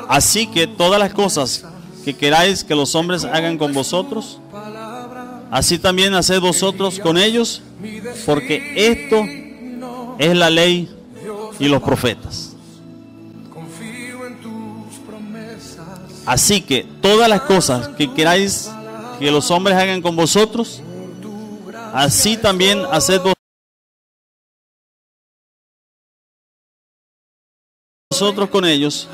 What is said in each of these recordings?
Así que todas las cosas que queráis que los hombres hagan con vosotros, así también haced vosotros con ellos, porque esto es la ley y los profetas. Así que todas las cosas que queráis que los hombres hagan con vosotros, así también haced vosotros con ellos,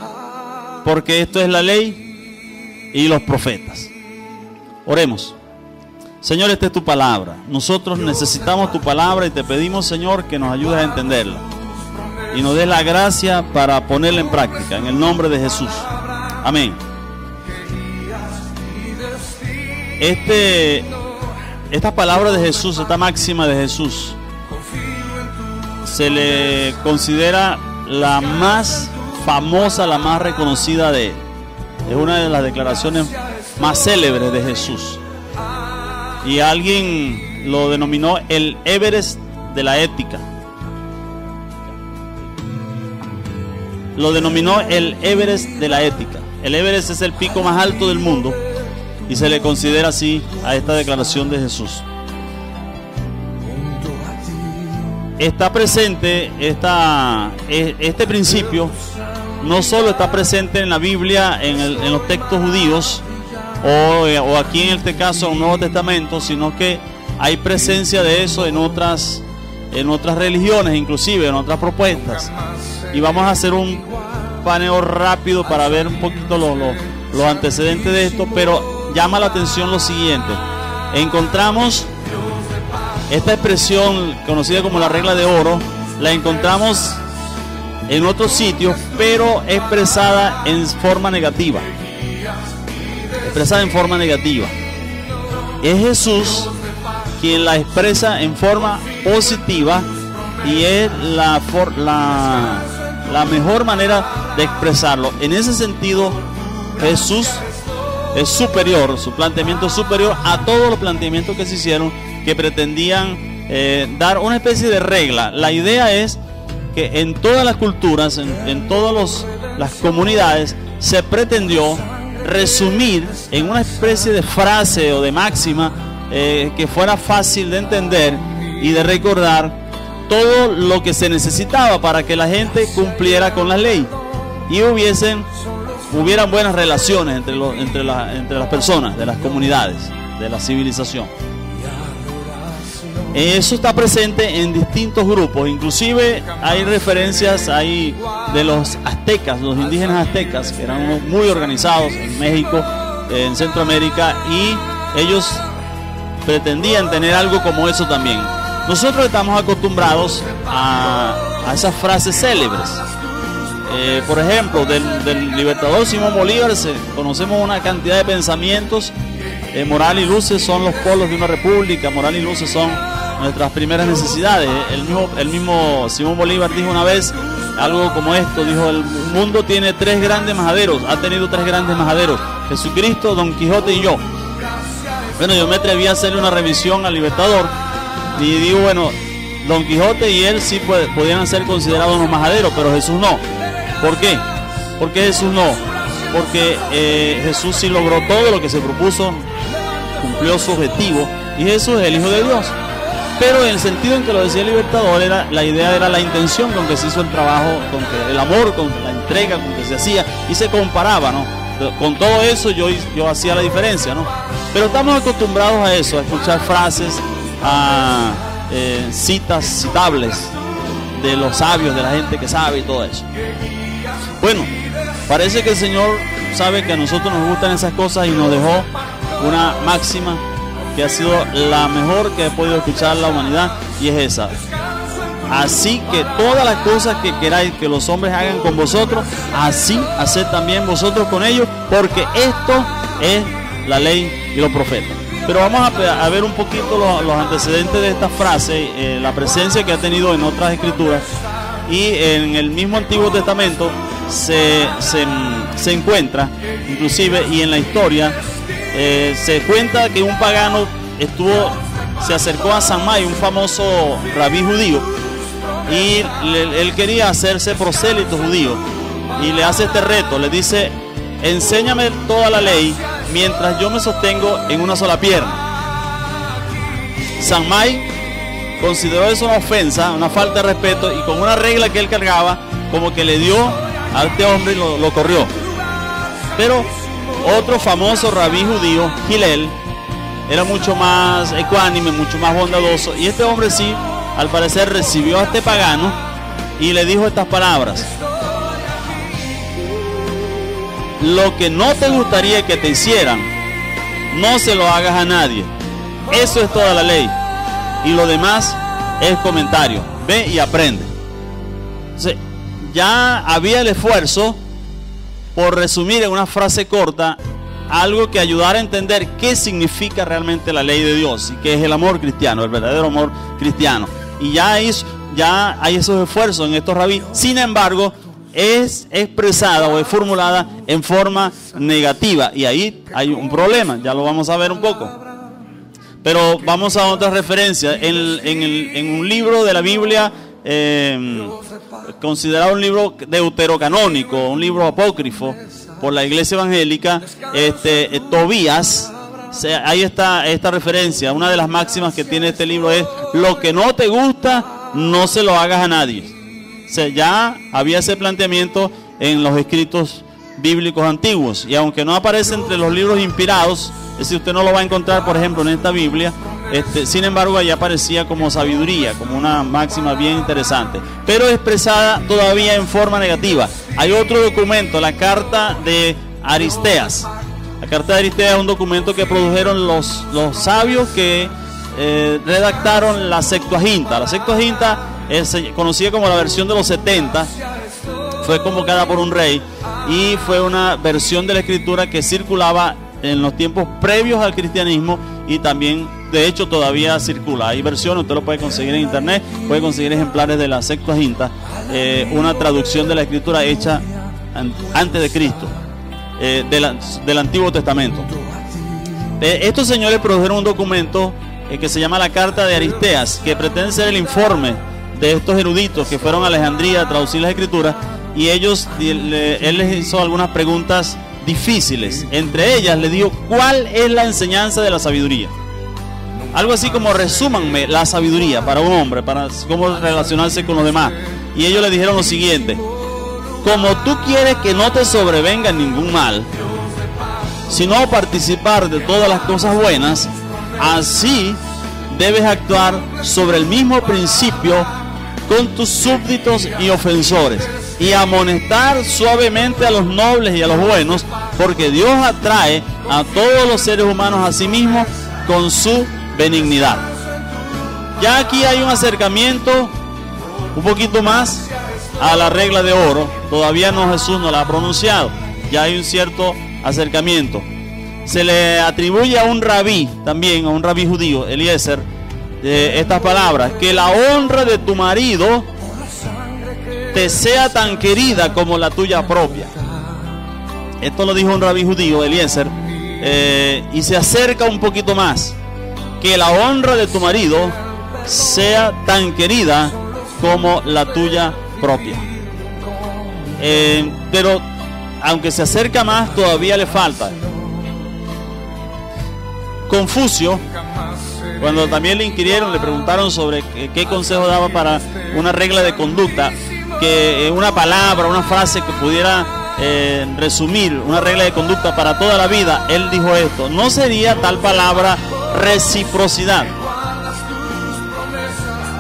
porque esto es la ley y los profetas. Oremos. Señor, esta es tu palabra. Nosotros necesitamos tu palabra y te pedimos, Señor, que nos ayudes a entenderla y nos des la gracia para ponerla en práctica, en el nombre de Jesús. Amén. Esta palabra de Jesús, esta máxima de Jesús, se le considera la más famosa, la más reconocida de él. Es una de las declaraciones más célebres de Jesús. Y alguien lo denominó el Everest de la ética. Lo denominó el Everest de la ética. El Everest es el pico más alto del mundo y se le considera así a esta declaración de Jesús. Está presente este principio, no solo está presente en la Biblia, en los textos judíos, o aquí en este caso en el Nuevo Testamento, sino que hay presencia de eso en otras religiones, inclusive en otras propuestas. Y vamos a hacer un paneo rápido para ver un poquito los antecedentes de esto, pero llama la atención lo siguiente. Encontramos esta expresión conocida como la regla de oro, la encontramos en otros sitios, pero expresada en forma negativa. Expresada en forma negativa. Es Jesús quien la expresa en forma positiva y es la mejor manera de expresarlo. En ese sentido, Jesús es superior, su planteamiento es superior a todos los planteamientos que se hicieron, que pretendían dar una especie de regla. La idea es que en todas las culturas, en todas las comunidades, se pretendió resumir en una especie de frase o de máxima que fuera fácil de entender y de recordar todo lo que se necesitaba para que la gente cumpliera con la ley y hubieran buenas relaciones entre las personas, de las comunidades, de la civilización. Eso está presente en distintos grupos, inclusive hay referencias ahí de los aztecas, los indígenas aztecas, que eran muy organizados en México, en Centroamérica, y ellos pretendían tener algo como eso también. Nosotros estamos acostumbrados a esas frases célebres. Por ejemplo, del libertador Simón Bolívar conocemos una cantidad de pensamientos. Moral y luces son los polos de una república, moral y luces son nuestras primeras necesidades. El mismo Simón Bolívar dijo una vez algo como esto, dijo: el mundo tiene tres grandes majaderos, ha tenido tres grandes majaderos, Jesucristo, Don Quijote y yo. Bueno, yo me atreví a hacerle una revisión al Libertador y digo, bueno, Don Quijote y él sí podían ser considerados unos majaderos, pero Jesús no. ¿Por qué? ¿Por qué Jesús no? Porque Jesús sí logró todo lo que se propuso, cumplió su objetivo, y Jesús es el Hijo de Dios. Pero en el sentido en que lo decía el Libertador, la idea era la intención con que se hizo el trabajo, el amor, con la entrega con que se hacía, y se comparaba, ¿no? Con todo eso yo hacía la diferencia, ¿no? Pero estamos acostumbrados a eso, a escuchar frases, a citas citables de los sabios, de la gente que sabe y todo eso. Bueno, parece que el Señor sabe que a nosotros nos gustan esas cosas y nos dejó una máxima que ha sido la mejor que ha podido escuchar la humanidad, y es esa: así que todas las cosas que queráis que los hombres hagan con vosotros, así haced también vosotros con ellos, porque esto es la ley y los profetas. Pero vamos a ver un poquito los antecedentes de esta frase, la presencia que ha tenido en otras escrituras, y en el mismo Antiguo Testamento se encuentra, inclusive, y en la historia se cuenta que un pagano se acercó a Shammai, un famoso rabí judío, y él quería hacerse prosélito judío, y le hace este reto, le dice: enséñame toda la ley mientras yo me sostengo en una sola pierna. Shammai consideró eso una ofensa, una falta de respeto, y con una regla que él cargaba, como que le dio a este hombre y lo corrió. Pero otro famoso rabí judío, Hillel, era mucho más ecuánime, mucho más bondadoso, y este hombre sí, al parecer, recibió a este pagano y le dijo estas palabras: lo que no te gustaría que te hicieran, no se lo hagas a nadie. Eso es toda la ley, y lo demás es comentario. Ve y aprende. Entonces, ya había el esfuerzo por resumir en una frase corta algo que ayudara a entender qué significa realmente la ley de Dios y qué es el amor cristiano, el verdadero amor cristiano. Y ya hay esos esfuerzos en estos rabíes. Sin embargo, es expresada o es formulada en forma negativa, y ahí hay un problema, ya lo vamos a ver un poco. Pero vamos a otra referencia. En un libro de la Biblia, considerado un libro deuterocanónico, un libro apócrifo por la iglesia evangélica, Tobías, ahí está esta referencia. Una de las máximas que tiene este libro es: lo que no te gusta, no se lo hagas a nadie. O sea, ya había ese planteamiento en los escritos bíblicos antiguos, y aunque no aparece entre los libros inspirados, es decir, usted no lo va a encontrar, por ejemplo, en esta Biblia, sin embargo, allá aparecía como sabiduría, como una máxima bien interesante, pero expresada todavía en forma negativa. Hay otro documento, la Carta de Aristeas. La Carta de Aristeas es un documento que produjeron los sabios que redactaron la Septuaginta. La Septuaginta es conocida como la versión de los 70, fue convocada por un rey y fue una versión de la escritura que circulaba en los tiempos previos al cristianismo, y también, de hecho, todavía circula. Hay versiones, usted lo puede conseguir en internet, puede conseguir ejemplares de la Septuaginta, una traducción de la escritura hecha antes de Cristo, del Antiguo Testamento. Estos señores produjeron un documento que se llama la Carta de Aristeas, que pretende ser el informe de estos eruditos que fueron a Alejandría a traducir las escrituras, y él les hizo algunas preguntas difíciles. Entre ellas le dijo: ¿cuál es la enseñanza de la sabiduría? Algo así como: resúmanme la sabiduría para un hombre, para cómo relacionarse con los demás. Y ellos le dijeron lo siguiente: como tú quieres que no te sobrevenga ningún mal, sino participar de todas las cosas buenas, así debes actuar sobre el mismo principio con tus súbditos y ofensores, y amonestar suavemente a los nobles y a los buenos, porque Dios atrae a todos los seres humanos a sí mismo con su benignidad. Ya aquí hay un acercamiento un poquito más a la regla de oro. Todavía Jesús no la ha pronunciado, ya hay un cierto acercamiento. Se le atribuye a un rabí, también a un rabí judío, Eliezer, estas palabras: que la honra de tu marido te sea tan querida como la tuya propia. Esto lo dijo un rabí judío, Eliezer, y se acerca un poquito más: que la honra de tu marido sea tan querida como la tuya propia. Pero aunque se acerca más, todavía le falta. Confucio, cuando también le inquirieron, le preguntaron sobre qué consejo daba para una regla de conducta, que una palabra, una frase que pudiera resumir una regla de conducta para toda la vida, él dijo esto: no sería tal palabra reciprocidad.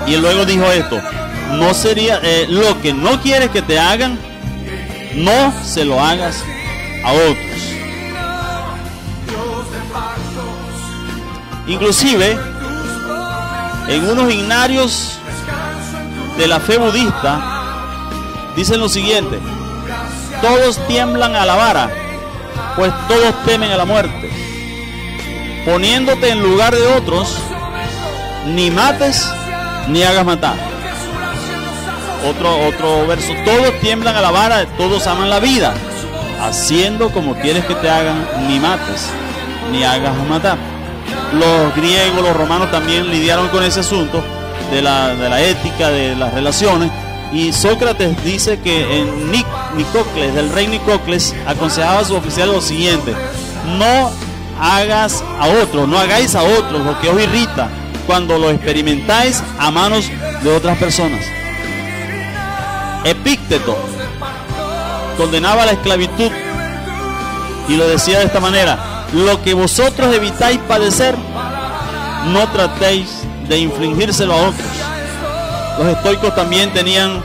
Y él luego dijo esto: no sería lo que no quieres que te hagan, no se lo hagas a otros. Inclusive, en unos himnarios de la fe budista dicen lo siguiente: todos tiemblan a la vara, pues todos temen a la muerte. Poniéndote en lugar de otros, ni mates ni hagas matar. Otro verso: todos tiemblan a la vara, todos aman la vida. Haciendo como quieres que te hagan, ni mates ni hagas matar. Los griegos, los romanos también lidiaron con ese asunto, de la ética, de las relaciones. Y Sócrates dice que en Nicocles, del rey Nicocles, aconsejaba a sus oficiales lo siguiente: no hagáis a otros lo que os irrita cuando lo experimentáis a manos de otras personas. Epícteto condenaba la esclavitud y lo decía de esta manera: lo que vosotros evitáis padecer, no tratéis de infligírselo a otros. Los estoicos también tenían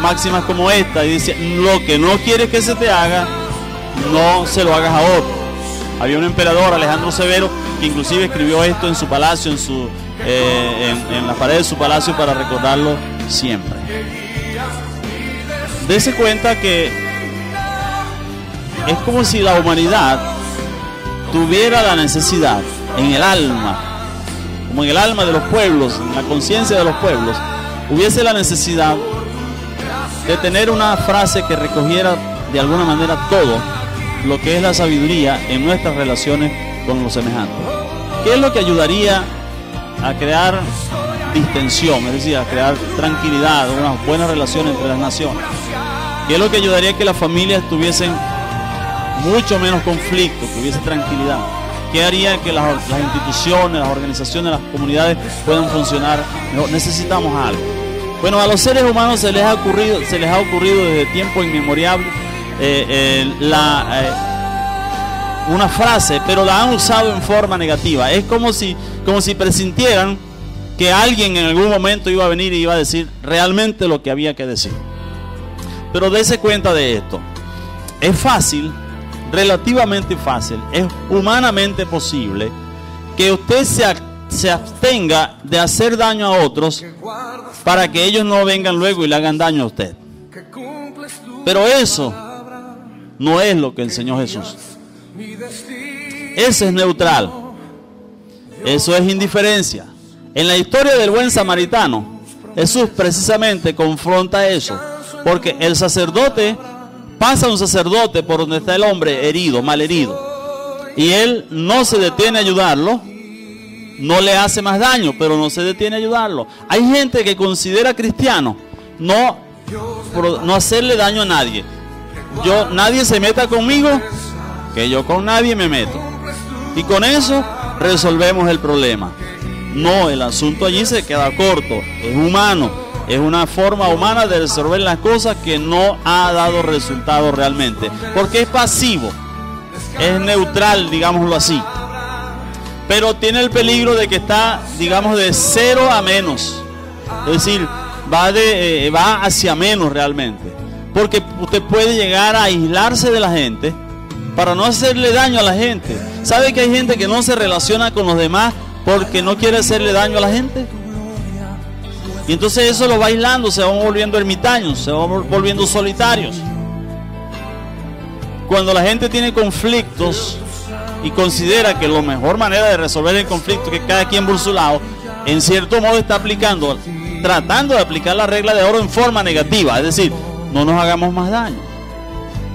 máximas como esta, y decían: lo que no quieres que se te haga, no se lo hagas a otro. Había un emperador, Alejandro Severo, que inclusive escribió esto en su palacio, en la pared de su palacio, para recordarlo siempre. Dese cuenta que es como si la humanidad tuviera la necesidad en el alma, como en el alma de los pueblos, en la conciencia de los pueblos, hubiese la necesidad de tener una frase que recogiera de alguna manera todo lo que es la sabiduría en nuestras relaciones con los semejantes. ¿Qué es lo que ayudaría a crear distensión, es decir, a crear tranquilidad, unas buenas relaciones entre las naciones? ¿Qué es lo que ayudaría a que las familias tuviesen mucho menos conflicto, que hubiese tranquilidad? ¿Qué haría que las instituciones, las organizaciones, las comunidades puedan funcionar mejor? Necesitamos algo. Bueno, a los seres humanos se les ha ocurrido desde tiempo inmemorial una frase, pero la han usado en forma negativa. Es como si presintieran que alguien en algún momento iba a venir y iba a decir realmente lo que había que decir. Pero dése cuenta de esto: es fácil, relativamente fácil, es humanamente posible que usted se abstenga de hacer daño a otros para que ellos no vengan luego y le hagan daño a usted. Pero eso no es lo que el Señor Jesús. Ese es neutral. Eso es indiferencia. En la historia del buen samaritano, Jesús precisamente confronta eso, porque el sacerdote, pasa un sacerdote por donde está el hombre herido, malherido, y él no se detiene a ayudarlo, no le hace más daño, pero no se detiene a ayudarlo. Hay gente que considera cristiano no hacerle daño a nadie. Nadie se meta conmigo, que yo con nadie me meto, y con eso resolvemos el problema. No, el asunto allí se queda corto, es humano, es una forma humana de resolver las cosas que no ha dado resultado realmente, porque es pasivo, es neutral, digámoslo así, pero tiene el peligro de que está, digamos, de 0 a menos, es decir, va hacia menos realmente, porque usted puede llegar a aislarse de la gente para no hacerle daño a la gente. ¿Sabe que hay gente que no se relaciona con los demás porque no quiere hacerle daño a la gente? Y entonces eso lo va aislando, se van volviendo ermitaños, se van volviendo solitarios. Cuando la gente tiene conflictos y considera que la mejor manera de resolver el conflicto es que cada quien por su lado, en cierto modo está tratando de aplicar la regla de oro en forma negativa, es decir, no nos hagamos más daño,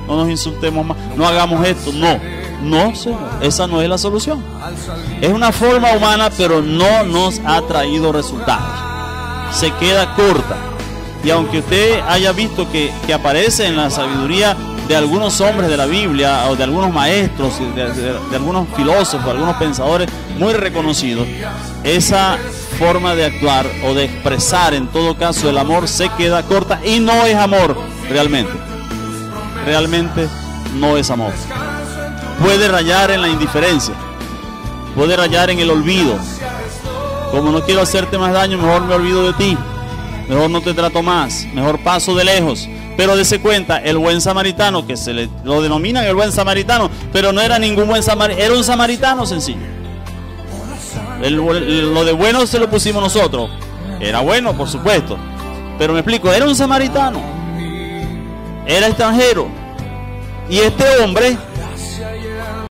no nos insultemos más, no hagamos esto, no, señor, esa no es la solución. Es una forma humana, pero no nos ha traído resultados. Se queda corta. Y aunque usted haya visto que aparece en la sabiduría de algunos hombres de la Biblia, o de algunos maestros, de algunos filósofos, algunos pensadores muy reconocidos, esa forma de actuar o de expresar, en todo caso, el amor se queda corta y no es amor realmente. Realmente no es amor. Puede rayar en la indiferencia, puede rayar en el olvido. Como no quiero hacerte más daño, mejor me olvido de ti, mejor no te trato más, mejor paso de lejos. Pero dése cuenta, el buen samaritano, que lo denominan el buen samaritano, pero no era ningún buen samaritano, era un samaritano sencillo. Lo de bueno se lo pusimos nosotros, era bueno por supuesto, pero me explico, era un samaritano, era extranjero, y este hombre